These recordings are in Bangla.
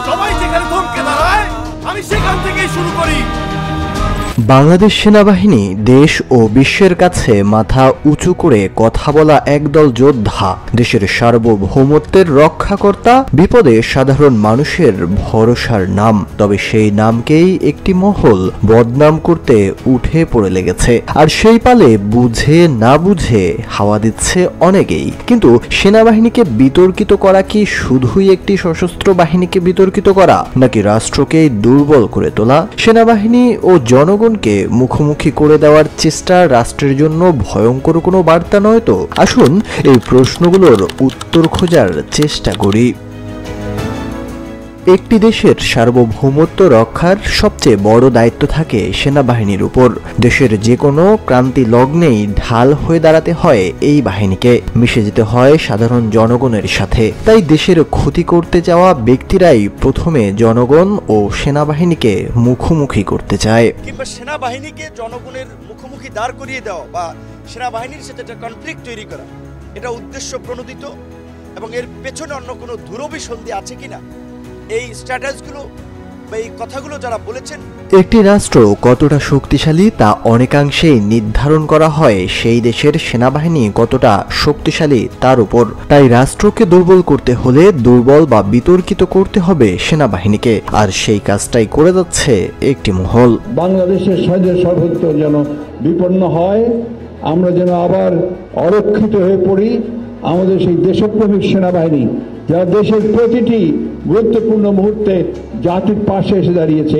সবাই যেখানে থমকে দাঁড়ায় আমি সেখান থেকেই শুরু করি। বাংলাদেশ সেনাবাহিনী দেশ ও বিশ্বের কাছে মাথা উঁচু করে কথা বলা একদল যোদ্ধা, দেশের সার্বভৌমত্বের রক্ষাকর্তা, বিপদে সাধারণ মানুষের ভরসার নাম। তবে সেই নামকেই একটি মহল বদনাম করতে উঠে পড়ে লেগেছে, আর সেই পালে বুঝে না বুঝে হাওয়া দিচ্ছে অনেকেই। কিন্তু সেনাবাহিনীকে বিতর্কিত করা কি শুধুই একটি সশস্ত্র বাহিনীকে বিতর্কিত করা, নাকি রাষ্ট্রকেই দুর্বল করে তোলা? সেনাবাহিনী ও জনগণ মুখোমুখি করে দেওয়ার চেষ্টা রাষ্ট্রের জন্য ভয়ঙ্কর কোনো বার্তা নয় তো? আসুন এই প্রশ্নগুলোর উত্তর খোঁজার চেষ্টা করি। একটি দেশের সার্বভৌমত্ব রক্ষার সবচেয়ে বড় দায়িত্ব থাকে সেনাবাহিনীর উপর। দেশের যে কোনো ক্রান্তি লগ্নেই ঢাল হয়ে দাঁড়াতে হয় এই বাহিনীকে, মিশে যেতে হয় সাধারণ জনগণের সাথে। তাই দেশের ক্ষতি করতে যাওয়া ব্যক্তিরাই প্রথমে জনগণ ও সেনাবাহিনীকে মুখোমুখি করতে চায়। কিংবা সেনাবাহিনীকে জনগণের মুখোমুখি দাঁড় করিয়ে দেওয়া বা সেনাবাহিনীর সাথে একটা কনফ্লিক্ট তৈরি করা, এটা উদ্দেশ্য প্রণোদিত এবং এর পেছনে অন্য কোনো দুরভিসন্ধি আছে কিনা, এই স্ট্র্যাটেজিগুলো বা এই কথাগুলো যারা বলেছেন। একটি রাষ্ট্র কতটা শক্তিশালী তা অনেকাংশেই নির্ধারণ করা হয় সেই দেশের সেনাবাহিনী কতটা শক্তিশালী তার উপর। তাই রাষ্ট্রকে দুর্বল করতে হলে দুর্বল বা বিতর্কিত করতে হবে সেনাবাহিনীকে, আর সেই কাজটাই করে যাচ্ছে একটি মহল। বাংলাদেশের স্বাধীন সার্বভৌমত্ব যেন বিপন্ন হয়, আমরা যেন আবার অরক্ষিত হয়ে পড়ি। আমাদের সেই দেশপ্রেমিক সেনাবাহিনী যারা দেশের প্রতিটি গুরুত্বপূর্ণ মুহূর্তে জাতির পাশে এসে দাঁড়িয়েছে,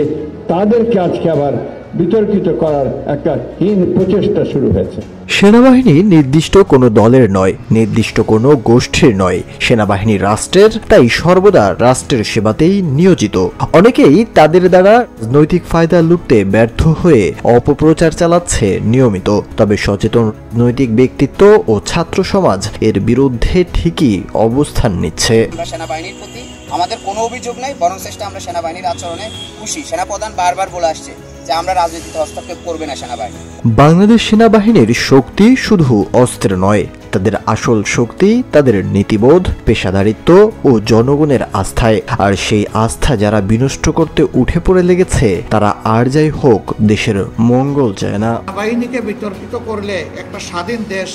তাদেরকে আজকে আবার বিতর্কিত করার একটা হীন প্রচেষ্টা শুরু হয়েছে। সেনাবাহিনী নির্দিষ্ট কোনো দলের নয়, নির্দিষ্ট কোনো গোষ্ঠীর নয়। সেনাবাহিনী রাষ্ট্রের, তাই সর্বদা রাষ্ট্রের সেবাতেই নিয়োজিত। অনেকেই তাদের দ্বারা রাজনৈতিক ফায়দা লুটতে ব্যর্থ হয়ে অপপ্রচার চালাচ্ছে নিয়মিত। তবে সচেতন রাজনৈতিক ব্যক্তিত্ব ও ছাত্র সমাজ এর বিরুদ্ধে ঠিকই অবস্থান নিচ্ছে। সেনাবাহিনীর প্রতি আমাদের কোনো অভিযোগ নেই, বরং চেষ্টা আমরা সেনাবাহিনীর আচরণে খুশি। সেনাপ্রধান বারবার বলে আসছে যে আমরা রাজনীতিতে হস্তক্ষেপ করবে না সেনাবাহিনী। বাংলাদেশ সেনাবাহিনীর শক্তি শুধু অস্ত্র নয়, তাদের আসল শক্তি তাদের নীতিবোধ, পেশাদারিত্ব ও জনগণের আস্থায়। আর সেই আস্থা যারা বিনষ্ট করতে উঠে পড়ে লেগেছে, তারা আর যাই হোক দেশের মঙ্গল চায় না। সেনাবাহিনীকে বিতর্কিত করলে একটা স্বাধীন দেশ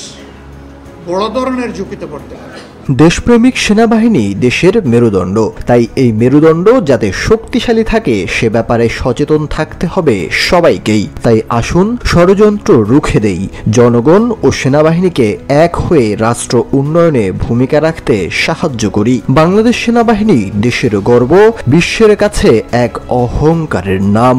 বড় ধরনের ঝুঁকিতে পড়তে পারে। দেশপ্রেমিক সেনাবাহিনী দেশের মেরুদণ্ড, তাই এই মেরুদণ্ড যাতে শক্তিশালী থাকে সে ব্যাপারে সচেতন থাকতে হবে সবাইকেই। তাই আসুন ষড়যন্ত্র রুখে দেই, জনগণ ও সেনাবাহিনীকে এক হয়ে রাষ্ট্র উন্নয়নে ভূমিকা রাখতে সাহায্য করি। বাংলাদেশ সেনাবাহিনী দেশের গর্ব, বিশ্বের কাছে এক অহংকারের নাম।